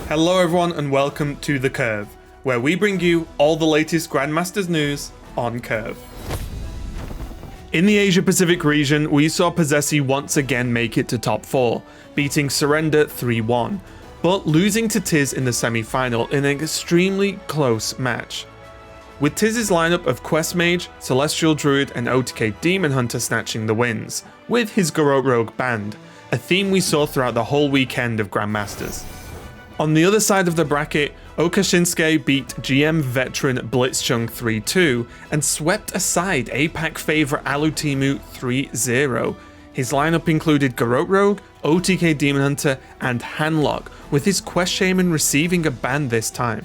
Hello everyone and welcome to The Curve, where we bring you all the latest Grandmasters news on Curve. In the Asia Pacific region, we saw Possessi once again make it to top 4, beating Surrender 3-1, but losing to Tiz in the semi-final in an extremely close match. With Tiz's lineup of Quest Mage, Celestial Druid and OTK Demon Hunter snatching the wins, with his Garrote Rogue banned, a theme we saw throughout the whole weekend of Grandmasters. On the other side of the bracket, Oka Shinsuke beat GM veteran Blitzchung 3-2 and swept aside APAC favourite Alutimu 3-0. His lineup included Garrote Rogue, OTK Demon Hunter and Handlock, with his Quest Shaman receiving a ban this time.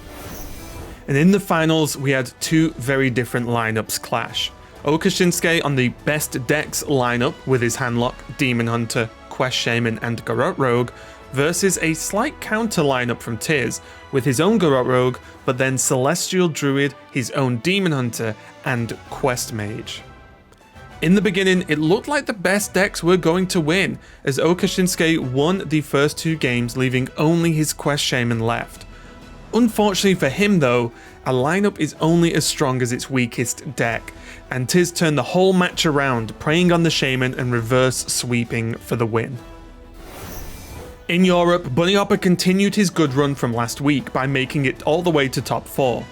And in the finals, we had two very different lineups clash. Oka Shinsuke on the best decks lineup with his Handlock, Demon Hunter, Quest Shaman and Garrote Rogue, versus a slight counter lineup from Tiz with his own Garrote Rogue, but then Celestial Druid, his own Demon Hunter, and Quest Mage. In the beginning, it looked like the best decks were going to win, as Oka Shinsuke won the first two games, leaving only his Quest Shaman left. Unfortunately for him though, a lineup is only as strong as its weakest deck, and Tiz turned the whole match around, preying on the Shaman and reverse sweeping for the win. In Europe, Bunny Hopper continued his good run from last week by making it all the way to top 4.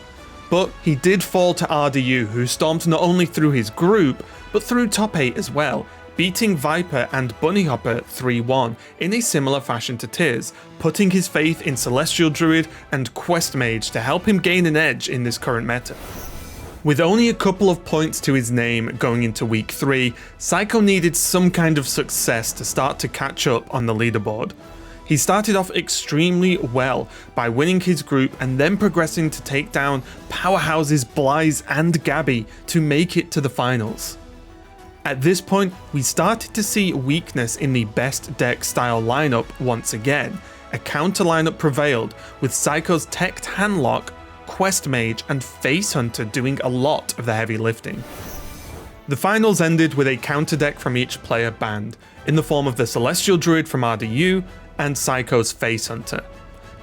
But he did fall to RDU, who stormed not only through his group, but through top 8 as well, beating Viper and Bunny Hopper 3-1 in a similar fashion to Tiz, putting his faith in Celestial Druid and Quest Mage to help him gain an edge in this current meta. With only a couple of points to his name going into week 3, Psycho needed some kind of success to start to catch up on the leaderboard. He started off extremely well by winning his group and then progressing to take down powerhouses Blaze and Gabby to make it to the finals. At this point, we started to see weakness in the best deck style lineup once again. A counter lineup prevailed, with Psycho's teched Handlock, Quest Mage and Face Hunter doing a lot of the heavy lifting. The finals ended with a counter deck from each player banned, in the form of the Celestial Druid from RDU, and Psycho's Face Hunter.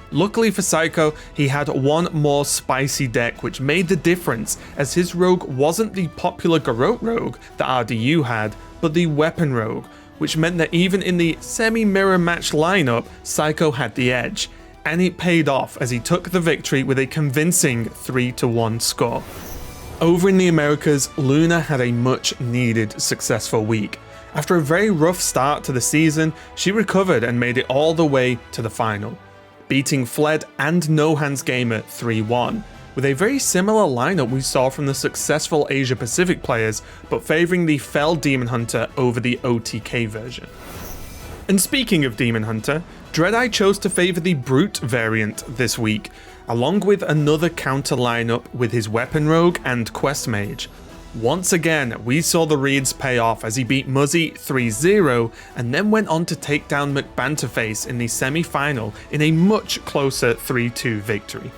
Luckily for Psycho, he had one more spicy deck which made the difference, as his rogue wasn't the popular Garrote Rogue that RDU had, but the Weapon Rogue, which meant that even in the semi-mirror match lineup, Psycho had the edge, and it paid off as he took the victory with a convincing 3-1 score. Over in the Americas, Luna had a much needed successful week. After a very rough start to the season, she recovered and made it all the way to the final, beating Fled and No Hands Gamer 3-1, with a very similar lineup we saw from the successful Asia Pacific players, but favouring the Fell Demon Hunter over the OTK version. And speaking of Demon Hunter, Dreadeye chose to favour the Brute variant this week, along with another counter lineup with his Weapon Rogue and Quest Mage. Once again, we saw the reads pay off as he beat Muzzy 3-0 and then went on to take down McBanterface in the semi-final in a much closer 3-2 victory.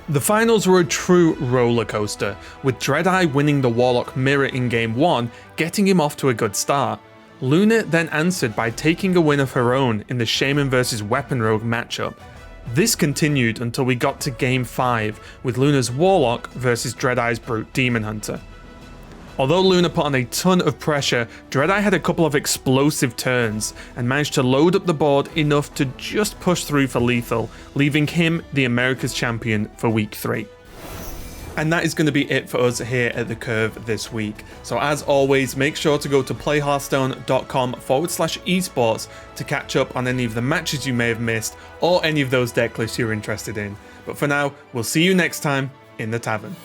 The finals were a true roller coaster, with Dreadeye winning the Warlock Mirror in Game 1, getting him off to a good start. Luna then answered by taking a win of her own in the Shaman vs Weapon Rogue matchup. This continued until we got to Game 5 with Luna's Warlock versus Dreadeye's Brute Demon Hunter. Although Luna put on a ton of pressure, Dreadeye had a couple of explosive turns and managed to load up the board enough to just push through for lethal, leaving him the America's champion for week 3. And that is going to be it for us here at The Curve this week. So as always, make sure to go to playhearthstone.com/esports to catch up on any of the matches you may have missed or any of those deck lists you're interested in. But for now, we'll see you next time in the tavern.